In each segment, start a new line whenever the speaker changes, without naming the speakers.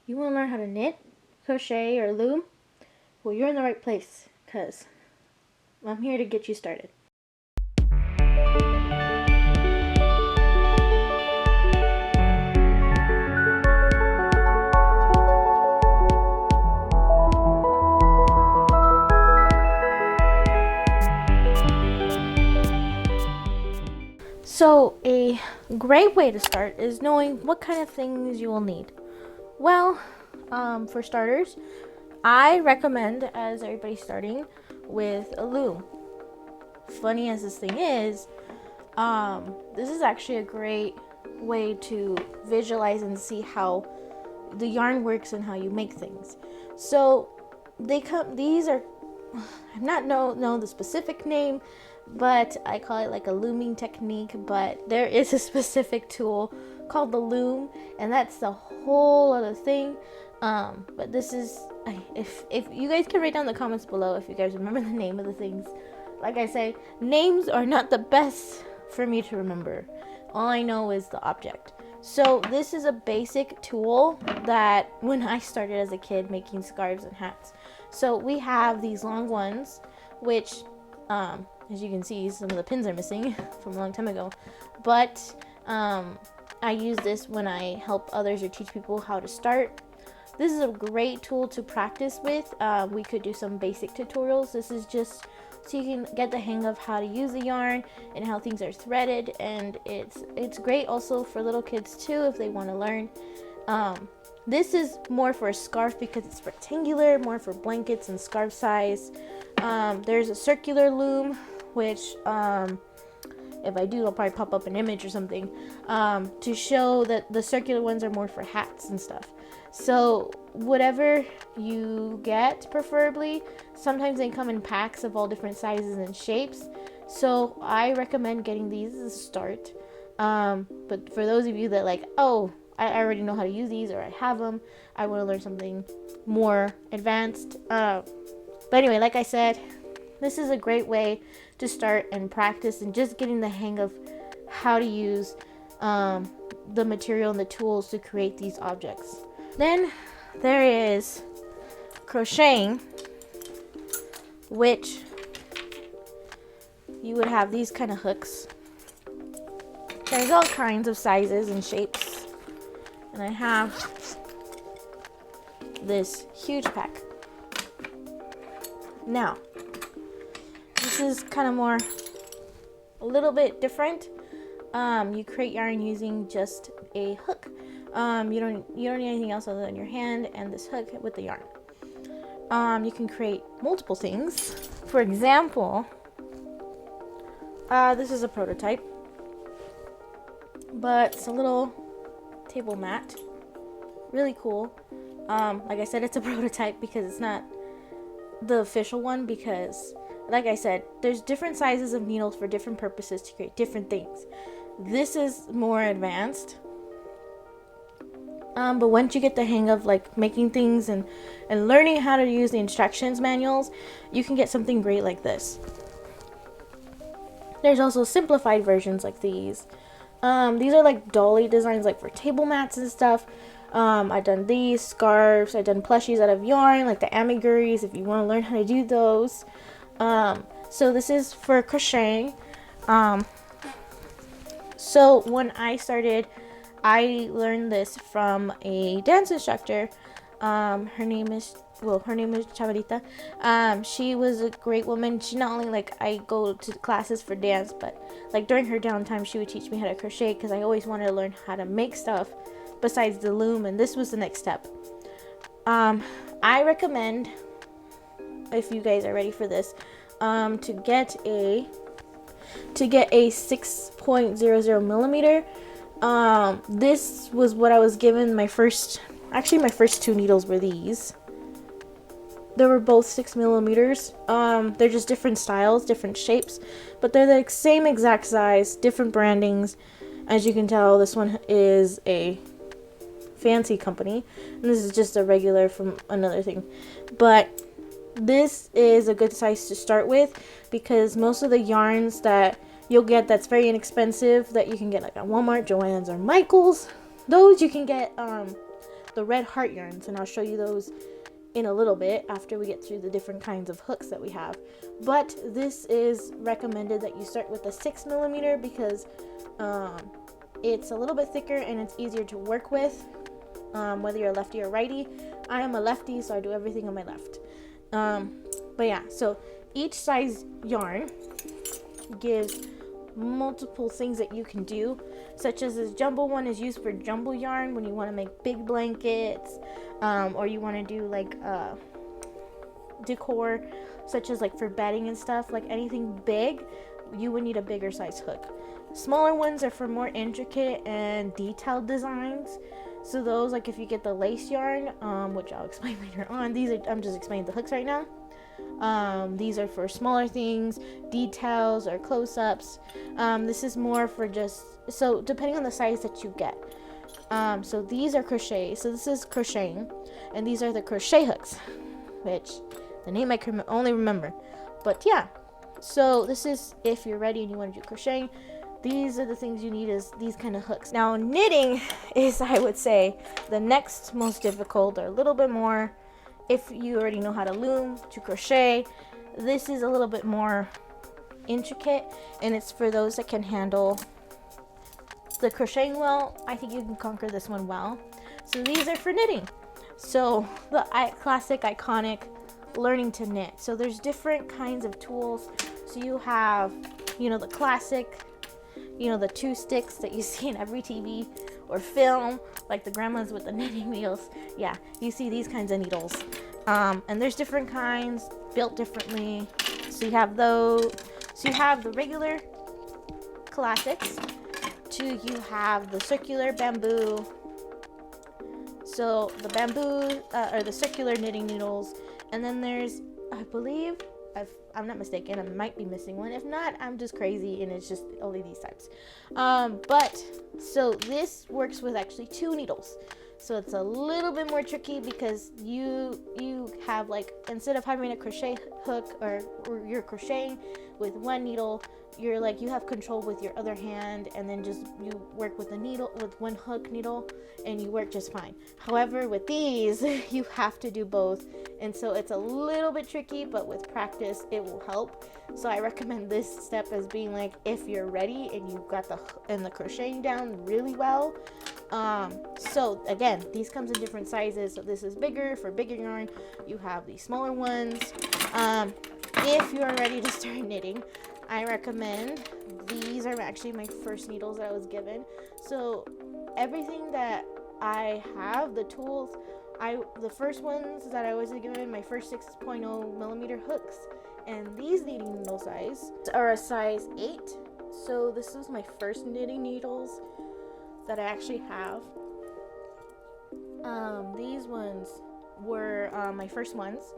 You want to learn how to knit, crochet, or loom? Well, you're in the right place, because I'm here to get you started. So a great way to start is knowing what kind of things you will need. Well, for starters, I recommend, as everybody's starting, with a loom. Funny as this thing is, this is actually a great way to visualize and see how the yarn works and how you make things. So these are, I not know the specific name, but I call it like a looming technique, but there is a specific tool called the loom, and that's the whole other thing. But this is, if you guys can write down in the comments below if you guys remember the name of the things. Like I say, names are not the best for me to remember. All I know is the object. So this is a basic tool that when I started as a kid making scarves and hats. So we have these long ones, which as you can see, some of the pins are missing from a long time ago. But I use this when I help others or teach people how to start. This is a great tool to practice with. We could do some basic tutorials. This is just so you can get the hang of how to use the yarn and how things are threaded, and it's great also for little kids too if they want to learn. This is more for a scarf because it's rectangular, more for blankets and scarf size. There's a circular loom, which if I do, I'll probably pop up an image or something to show that the circular ones are more for hats and stuff. So whatever you get, preferably, sometimes they come in packs of all different sizes and shapes. So I recommend getting these as a start. But for those of you that like, oh, I already know how to use these, or I have them, I want to learn something more advanced. But anyway, like I said, this is a great way to start and practice and just getting the hang of how to use the material and the tools to create these objects. Then there is crocheting, which you would have these kind of hooks. There's all kinds of sizes and shapes, and I have this huge pack. Now, this is kind of more, a little bit different. You create yarn using just a hook. You don't need anything else other than your hand and this hook with the yarn. You can create multiple things. For example, this is a prototype, but it's a little table mat. Really cool. Like I said, it's a prototype because it's not the official one, because like I said, there's different sizes of needles for different purposes to create different things. This is more advanced. But once you get the hang of like making things and learning how to use the instructions manuals, you can get something great like this. There's also simplified versions like these. These are like dolly designs, like for table mats and stuff. I've done these scarves. I've done plushies out of yarn, like the amiguris, if you want to learn how to do those. So this is for crocheting. So when I started, I learned this from a dance instructor. Her name is Chavarita. She was a great woman. She not only, like, I go to classes for dance, but like during her downtime, she would teach me how to crochet because I always wanted to learn how to make stuff besides the loom, and this was the next step. I recommend, if you guys are ready for this, to get a 6.00 millimeter. This was what I was given. My first two needles were these. They were both 6 millimeters. They're just different styles, different shapes, but they're the same exact size, different brandings. As you can tell, this one is a fancy company, and this is just a regular from another thing. But this is a good size to start with because most of the yarns that you'll get that's very inexpensive, that you can get like at Walmart, Joann's, or Michael's, those you can get the red heart yarns, and I'll show you those in a little bit after we get through the different kinds of hooks that we have. But this is recommended that you start with a 6mm because it's a little bit thicker and it's easier to work with, whether you're a lefty or righty. I am a lefty, so I do everything on my left. But yeah, so each size yarn gives multiple things that you can do, such as this jumbo one is used for jumbo yarn when you want to make big blankets, or you want to do like decor, such as like for bedding and stuff. Like anything big, you would need a bigger size hook. Smaller ones are for more intricate and detailed designs. So those, like if you get the lace yarn, which I'll explain later on, I'm just explaining the hooks right now. These are for smaller things, details or close-ups. This is more for just, so depending on the size that you get. So these are crochet. So this is crocheting, and these are the crochet hooks, which the name I can only remember. But yeah, so this is if you're ready and you want to do crocheting. These are the things you need, is these kind of hooks. Now knitting is, I would say, the next most difficult, or a little bit more. If you already know how to loom, to crochet, this is a little bit more intricate, and it's for those that can handle the crocheting well. I think you can conquer this one well. So these are for knitting. So the classic, iconic learning to knit. So there's different kinds of tools. So you have, the classic, the 2 sticks that you see in every TV or film, like the grandmas with the knitting needles. Yeah, you see these kinds of needles. And there's different kinds built differently. So you have those. So you have the regular classics. You have the circular bamboo. So the bamboo or the circular knitting needles. And then there's, I believe, if I'm not mistaken, I might be missing one. If not, I'm just crazy and it's just only these types. But so this works with actually 2 needles. So it's a little bit more tricky because you have, like, instead of having a crochet hook or you're crocheting with 1 needle, you're like, you have control with your other hand, and then just you work with a needle, with 1 hook needle, and you work just fine. However, with these, you have to do both, and so it's a little bit tricky, but with practice, it will help. So I recommend this step as being like, if you're ready and you got the crocheting down really well. So again, these comes in different sizes. So this is bigger for bigger yarn. You have the smaller ones. If you are ready to start knitting, I recommend, these are actually my first needles that I was given. So everything that I have, the tools, the first ones that I was given, my first 6.0mm hooks, and these knitting needle size are a size 8. So this is my first knitting needles that I actually have. These ones were my first ones,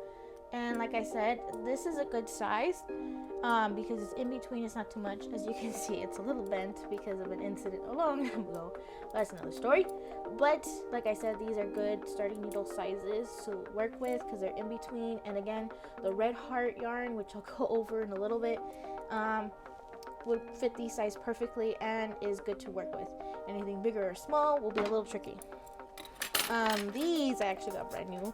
and like I said, this is a good size because it's in between. It's not too much. As you can see, it's a little bent because of an incident a long time ago. That's another story. But like I said, these are good starting needle sizes to work with because they're in between. And again, the red heart yarn, which I'll go over in a little bit, would fit these size perfectly and is good to work with. Anything bigger or small will be a little tricky. These I actually got brand new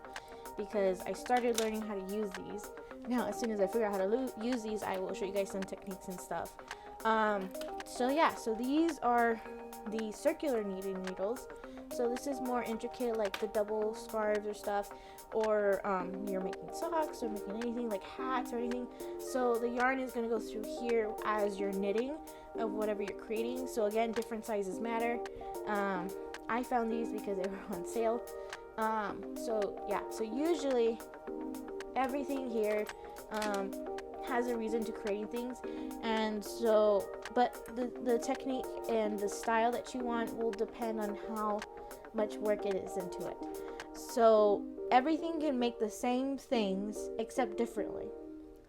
because I started learning how to use these. Now, as soon as I figure out how to use these, I will show you guys some techniques and stuff. So yeah, so these are the circular knitting needles. So this is more intricate, like the double scarves or stuff, or you're making socks or making anything like hats or anything. So the yarn is going to go through here as you're knitting of whatever you're creating. So again, different sizes matter. I found these because they were on sale. So yeah, so usually everything here has a reason to create things, and so, but the technique and the style that you want will depend on how much work it is into it. So everything can make the same things except differently.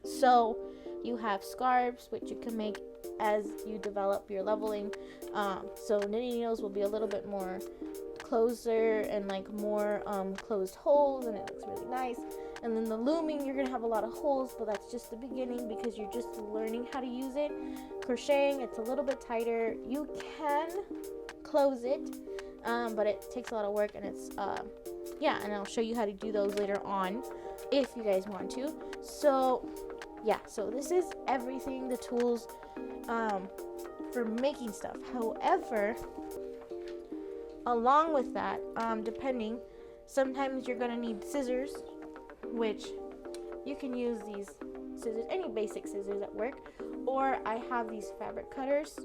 So you have scarves, which you can make as you develop your leveling. So knitting needles will be a little bit more closer and like more closed holes, and it looks really nice. And then the looming, you're gonna have a lot of holes, but that's just the beginning because you're just learning how to use it. Crocheting, it's a little bit tighter. You can close it, but it takes a lot of work, and it's yeah, and I'll show you how to do those later on if you guys want to. So yeah, so this is everything, the tools for making stuff. However, along with that, depending, sometimes you're gonna need scissors, which you can use these scissors, any basic scissors at work, or I have these fabric cutters.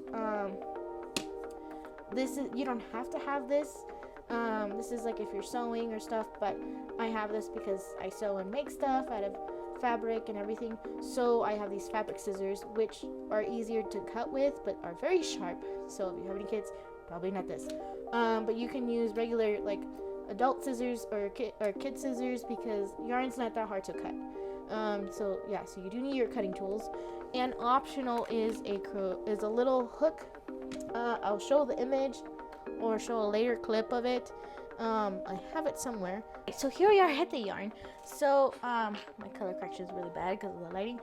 This is, you don't have to have this. This is like if you're sewing or stuff, but I have this because I sew and make stuff out of fabric and everything. So I have these fabric scissors, which are easier to cut with, but are very sharp. So if you have any kids, probably not this. But you can use regular like adult scissors or kid scissors, because yarn's not that hard to cut. So yeah, so you do need your cutting tools. And optional is a little hook. I'll show the image or show a later clip of it. I have it somewhere. So here we are at the yarn. So my color correction is really bad because of the lighting.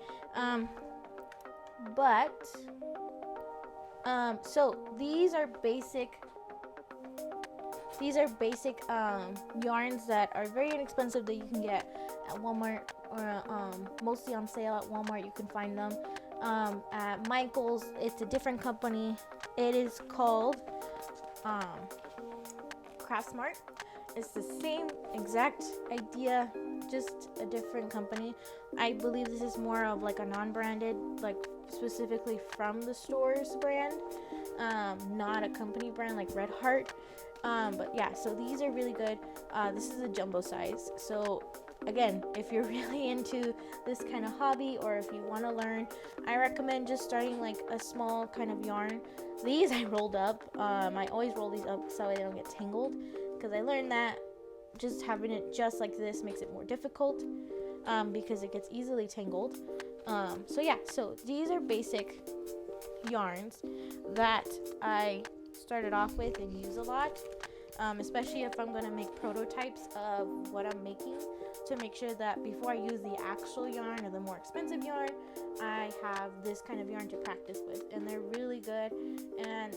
So these are basic yarns that are very inexpensive, that you can get at Walmart, or mostly on sale at Walmart. You can find them at Michael's. It's a different company. It is called Craft Smart. It's the same exact idea, just a different company. I believe this is more of like a non-branded, like specifically from the store's brand, not a company brand like Red Heart. But yeah, so these are really good. This is a jumbo size. So again, if you're really into this kind of hobby, or if you want to learn, I recommend just starting like a small kind of yarn. These I rolled up. I always roll these up so they don't get tangled, because I learned that just having it just like this makes it more difficult, because it gets easily tangled. So yeah, so these are basic yarns that I started off with and use a lot, especially if I'm going to make prototypes of what I'm making, to make sure that before I use the actual yarn or the more expensive yarn, I have this kind of yarn to practice with. And they're really good. And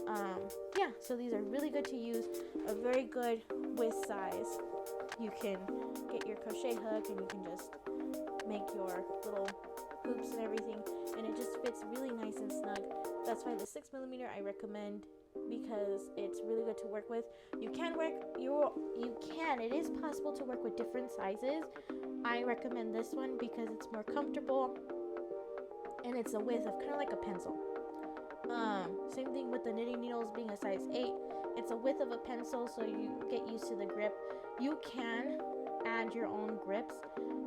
yeah, so these are really good to use, a very good width size. You can get your crochet hook and you can just make your little hoops and everything, and it just fits really nice and snug. That's why the 6mm I recommend, because it's really good to work with. It is possible to work with different sizes. I recommend this one because it's more comfortable, and it's a width of kind of like a pencil. Same thing with the knitting needles being a size 8. It's a width of a pencil, so you get used to the grip. You can add your own grips,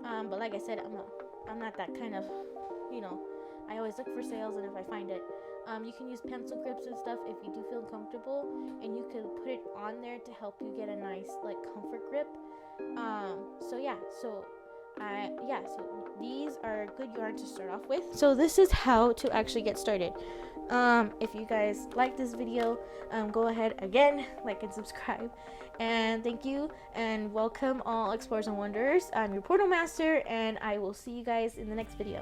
but like I said, I'm not that kind of, I always look for sales, and if I find it, you can use pencil grips and stuff if you do feel comfortable, and you can put it on there to help you get a nice like comfort grip. So these are good yarn to start off with. So this is how to actually get started. If you guys like this video, go ahead again, like and subscribe, and thank you and welcome all explorers and wanderers. I'm your portal master, and I will see you guys in the next video.